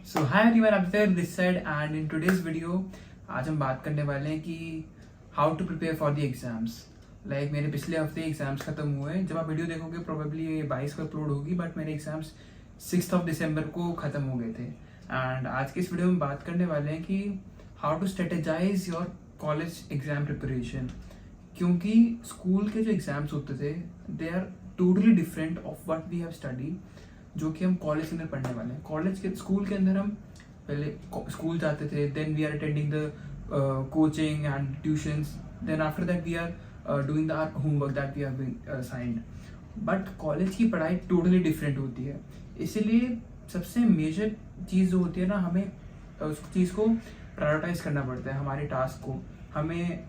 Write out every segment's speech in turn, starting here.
So hi everyone, Abhishek this side and in today's video आज हम बात करने वाले हैं कि how to prepare for the exams. Like मेरे पिछले हफ्ते एग्जाम्स खत्म हुए। जब आप वीडियो देखोगे प्रोबेबली ये 22 को अपलोड होगी, बट मेरे एग्जाम्स 6 दिसंबर को ख़त्म हो गए थे। एंड आज के इस वीडियो में बात करने वाले हैं कि how to strategize your college exam preparation. क्योंकि स्कूल के जो एग्जाम्स होते थे they are totally different of what we have study, जो कि हम कॉलेज के अंदर पढ़ने वाले हैं। कॉलेज के स्कूल के अंदर हम पहले स्कूल जाते थे, then we are attending the coaching and tuitions, then after that we are doing the homework that we have been assigned. But college की पढ़ाई टोटली डिफरेंट होती है। इसीलिए सबसे मेजर चीज़ जो होती है ना, हमें उस चीज़ को प्रायोरिटाइज करना पड़ता है, हमारे टास्क को।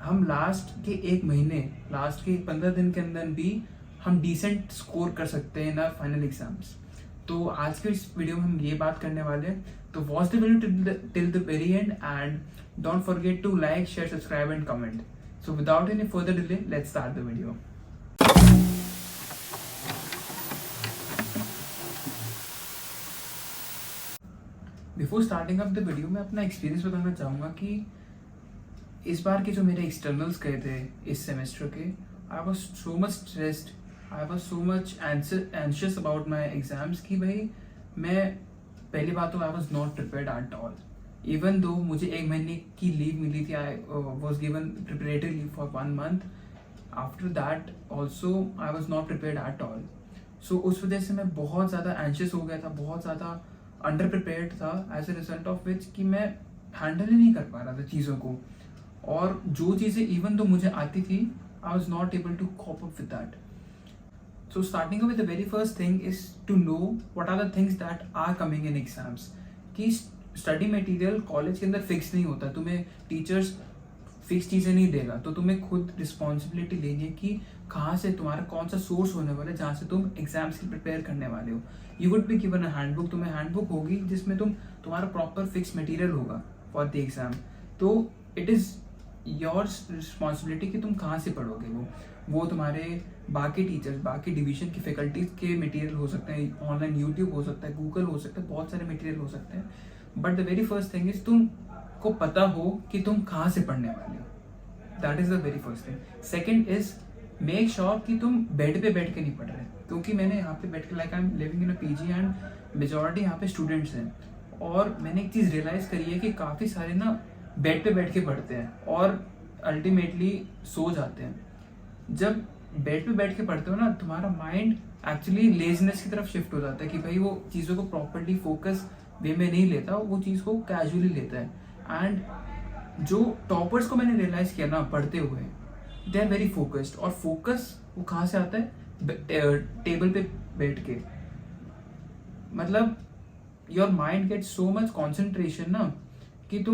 हम लास्ट के एक महीने, लास्ट के 15 दिन के अंदर भी हम डिसेंट स्कोर कर सकते हैं ना फाइनल एग्जाम्स। तो आज के इस वीडियो में हम ये बात करने वाले हैं। तो watch the video till the very end and don't forget to like, share, subscribe and comment. So without any further delay let's start the video. Before starting up the video मैं अपना एक्सपीरियंस बताना चाहूँगा कि इस बार के जो मेरे externals गए थे इस सेमेस्टर के, I was so much stressed, I was so much anxious about my exams कि भाई मैं पहली बात तो I was not prepared at all. Even though मुझे एक महीने की लीव मिली थी, I was given preparatory leave for 1 month. After that also I was not prepared at all. So उस वजह से मैं बहुत ज़्यादा एंशियस हो गया था, बहुत ज़्यादा अंडर प्रिपेयर्ड था, as a result of which कि मैं हैंडल ही नहीं कर पा रहा था चीज़ों को। और जो चीज़ें इवन दो मुझे आती थी, I was not able to cope up with that. So starting with the very first thing is to know what are the things that are coming in exams. कि स्टडी मटेरियल कॉलेज के अंदर fix नहीं होता, तुम्हें teachers fix चीज़ें नहीं देगा, तो तुम्हें खुद रिस्पॉन्सिबिलिटी लेनी है कि कहाँ से तुम्हारा कौन सा सोर्स होने वाला है जहाँ से तुम एग्जाम्स की प्रिपेयर करने वाले हो। You would be given a handbook, तुम्हें हैंडबुक होगी जिसमें तुम्हारा प्रॉपर फिक्स मटेरियल होगा फॉर द एग्जाम। तो इट इज़ योर रिस्पॉन्सिबिलिटी कि तुम कहाँ से पढ़ोगे। वो तुम्हारे बाकी टीचर्स, बाकी डिवीजन की फैकल्टीज के मटेरियल हो सकते हैं, ऑनलाइन यूट्यूब हो सकता है, गूगल हो सकता है, बहुत सारे मटेरियल हो सकते हैं। But the very first thing is तुमको पता हो कि तुम कहाँ से पढ़ने वाले हो। That is the very first thing. Second is make sure कि तुम बेड पे बैठ के नहीं पढ़ रहे, क्योंकि मैंने यहाँ पे बैठ के, like I am living in a PG and majority यहाँ पे स्टूडेंट्स हैं, और मैंने एक चीज़ रियलाइज़ करी है कि काफ़ी सारे ना बेड पे बैठ के पढ़ते हैं और अल्टीमेटली सो जाते हैं। जब बेड पे बैठ के पढ़ते हो ना, तुम्हारा माइंड एक्चुअली लेजीनेस की तरफ शिफ्ट हो जाता है कि भाई वो चीज़ों को प्रॉपर्ली फोकस वे में नहीं लेता, वो चीज़ को कैजुअली लेता है। एंड जो टॉपर्स को मैंने रियलाइज किया ना पढ़ते हुए, दे आर वेरी फोकस्ड। और फोकस वो कहाँ से आता है? टेबल पे बैठ के। मतलब your mind get so much concentration ना कि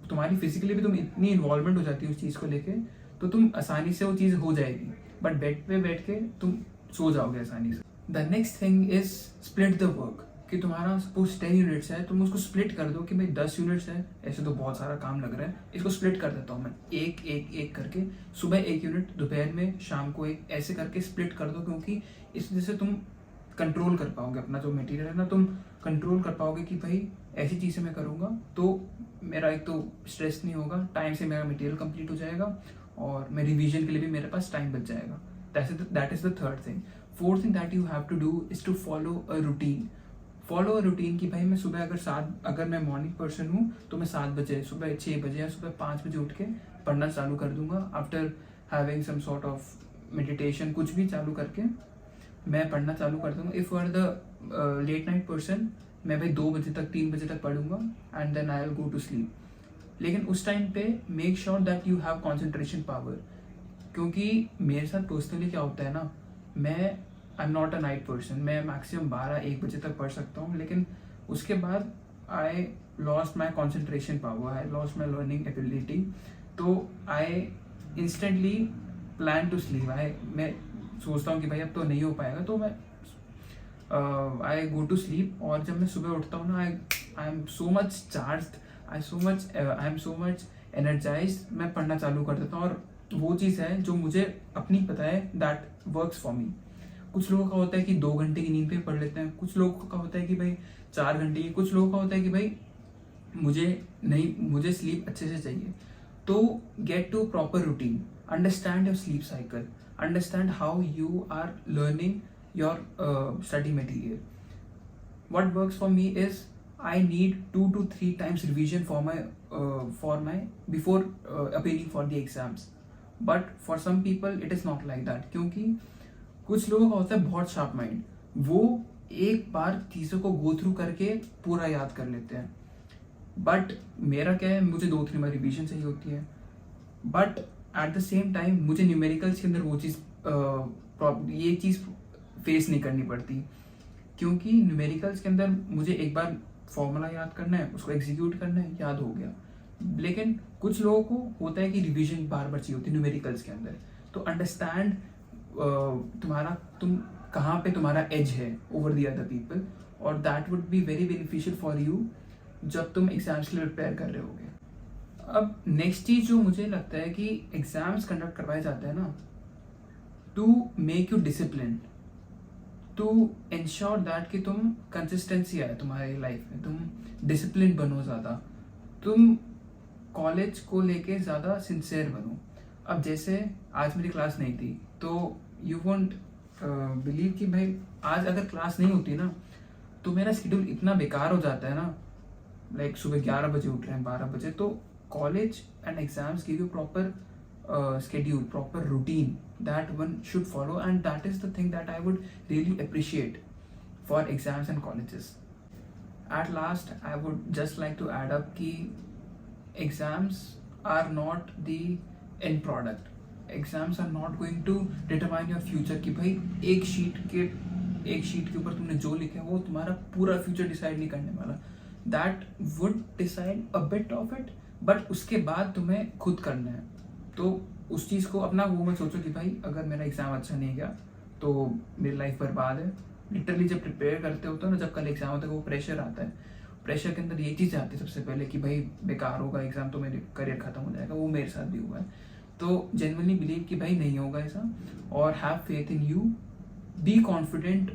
तुम्हारी फिजिकली भी तुम इतनी इन्वॉल्वमेंट हो जाती है उस चीज़ को लेके, तो तुम आसानी से वो चीज़ हो जाएगी। बट बेड पे बैठ के तुम सो जाओगे आसानी से। The next thing is split the work. कि तुम्हारा सपोज 10 यूनिट्स है, तुम उसको स्प्लिट कर दो कि भाई 10 यूनिट्स है, ऐसे तो बहुत सारा काम लग रहा है, इसको स्प्लिट कर देता हूँ मैं एक एक एक करके। सुबह 1 यूनिट, दोपहर में, शाम को 1, ऐसे करके स्प्लिट कर दो। क्योंकि इस वजह से तुम कंट्रोल कर पाओगे अपना जो मटेरियल है ना, तुम कंट्रोल कर पाओगे कि भाई ऐसी चीज़ें मैं करूँगा तो मेरा एक तो स्ट्रेस नहीं होगा, टाइम से मेरा मटेरियल कंप्लीट हो जाएगा और मेरे रिवीजन के लिए भी मेरे पास टाइम बच जाएगा। That is the third thing. Fourth thing that you have to do is to follow a routine. Follow a routine कि भाई मैं सुबह अगर मैं मॉर्निंग पर्सन हूँ तो मैं 7 बजे, सुबह 6 बजे या सुबह 5 बजे उठ के पढ़ना चालू कर दूंगा। After having some sort of meditation, कुछ भी चालू करके मैं पढ़ना चालू कर दूंगा। If you are the late night person, मैं भाई 2 बजे तक, 3 बजे तक पढ़ूंगा and then I will go to sleep. लेकिन उस टाइम पे make sure that you have concentration power. क्योंकि मेरे साथ पर्सनली क्या होता है ना, I am not a night person, मैं मैक्सिमम 12-1 बजे तक पढ़ सकता हूँ, लेकिन उसके बाद I lost my concentration power, I lost my learning ability. तो I instantly plan to sleep. मैं सोचता हूँ कि भाई अब तो नहीं हो पाएगा, तो मैं आई गो टू स्लीप। और जब मैं सुबह उठता हूँ ना, I am so much charged, I am so much energised. मैं पढ़ना चालू कर देता हूँ और वो चीज़ है जो मुझे अपनी पता है, दैट वर्क्स फॉर मी। कुछ लोगों का होता है कि 2 घंटे की नींद पे पढ़ लेते हैं, कुछ लोगों का होता है कि भाई 4 घंटे की, कुछ लोगों का होता है कि भाई मुझे स्लीप अच्छे से चाहिए। तो get to proper routine, understand your sleep cycle, understand how you are learning your study material. What works for me is I need 2 to 3 times revision for my before appearing for the exams. But for some people it is not like that, क्योंकि कुछ लोगों का होता है बहुत sharp mind, वो एक बार चीज़ों को गो थ्रू करके पूरा याद कर लेते हैं. बट मेरा क्या है, मुझे 2-3 बार रिविजन चाहिए होती है. But at the same time मुझे न्यूमेरिकल्स के अंदर वो चीज़ ये चीज़ फेस नहीं करनी पड़ती, क्योंकि न्यूमेरिकल्स के अंदर मुझे एक बार फॉर्मूला याद करना है, उसको एग्जीक्यूट करना है, याद हो गया. लेकिन कुछ लोगों को होता है कि रिवीजन बार बार चाहिए होती है न्यूमेरिकल्स के अंदर. तो अंडरस्टैंड तुम कहाँ पे तुम्हारा एज है ओवर द अदर पीपल, और that would be very beneficial for you जब तुम एग्जाम्स के लिए प्रिपेयर कर रहे होगे. अब नेक्स्ट चीज जो मुझे लगता है कि एग्जाम्स कंडक्ट करवाए जाते हैं ना, to make you discipline, to ensure that कि तुम कंसिस्टेंसी आए तुम्हारी लाइफ में, तुम डिसिप्लिन बनो ज़्यादा, तुम कॉलेज को लेके ज़्यादा सिंसियर बनो. अब जैसे आज मेरी क्लास नहीं थी, तो यू वोंट बिलीव कि भाई आज अगर क्लास नहीं होती ना तो मेरा शेड्यूल इतना बेकार हो जाता है ना. लाइक सुबह 11 बजे उठ रहे हैं, 12 बजे. तो college and exams give you proper schedule, proper routine that one should follow, and that is the thing that I would really appreciate for exams and colleges. At last, I would just like to add up कि exams are not the end product. Exams are not going to determine your future कि भाई एक sheet के ऊपर तुमने जो लिखा है वो तुम्हारा पूरा फ्यूचर डिसाइड नहीं करने वाला. That would decide a bit of it, but उसके बाद तुम्हें खुद करना है. तो उस चीज़ को अपना वो मत सोचो कि भाई अगर मेरा एग्ज़ाम अच्छा नहीं गया तो मेरी लाइफ बर्बाद है. लिटरली जब प्रिपेयर करते होते हो ना, जब कल एग्ज़ाम होता है, वो प्रेशर आता है. प्रेशर के अंदर ये चीज़ आती है सबसे पहले कि भाई बेकार होगा एग्ज़ाम, तो मेरे करियर ख़त्म हो जाएगा. वो मेरे साथ भी हुआ है. तो जेन्युइनली बिलीव कि भाई नहीं होगा ऐसा, और have faith in you, be confident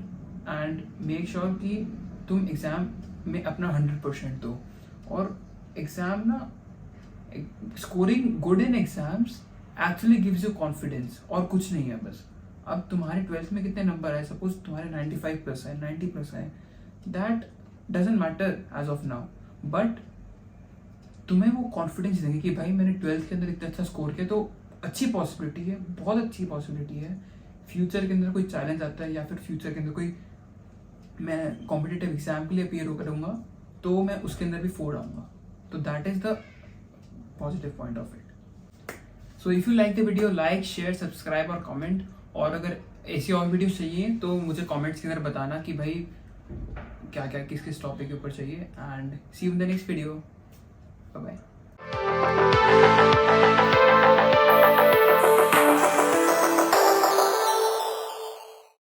and make sure कि तुम एग्ज़ाम में अपना 100% दो. और एग्ज़ाम ना, scoring good in exams actually gives you confidence, और कुछ नहीं है बस. अब तुम्हारे 12th में कितने नंबर है, सपोज तुम्हारे 95+ है, 90+ है, that doesn't matter as of now, but तुम्हें वो कॉन्फिडेंस देंगे कि भाई मैंने 12th के अंदर इतना अच्छा स्कोर किया. तो अच्छी पॉसिबिलिटी है, बहुत अच्छी पॉसिबिलिटी है, फ्यूचर के अंदर कोई चैलेंज आता है या फिर फ्यूचर के अंदर कोई मैं कॉम्पिटिटिव एग्जाम के लिए अपियर करूँगा तो मैं उसके अंदर भी फोड़ आऊँगा. तो that is the positive point of it. So if you like the video, like, share, subscribe और comment. और अगर ऐसी और वीडियोस चाहिए तो मुझे कमेंट्स के अंदर बताना कि भाई क्या क्या किस किस टॉपिक के ऊपर चाहिए. And see you in the next video. Bye bye.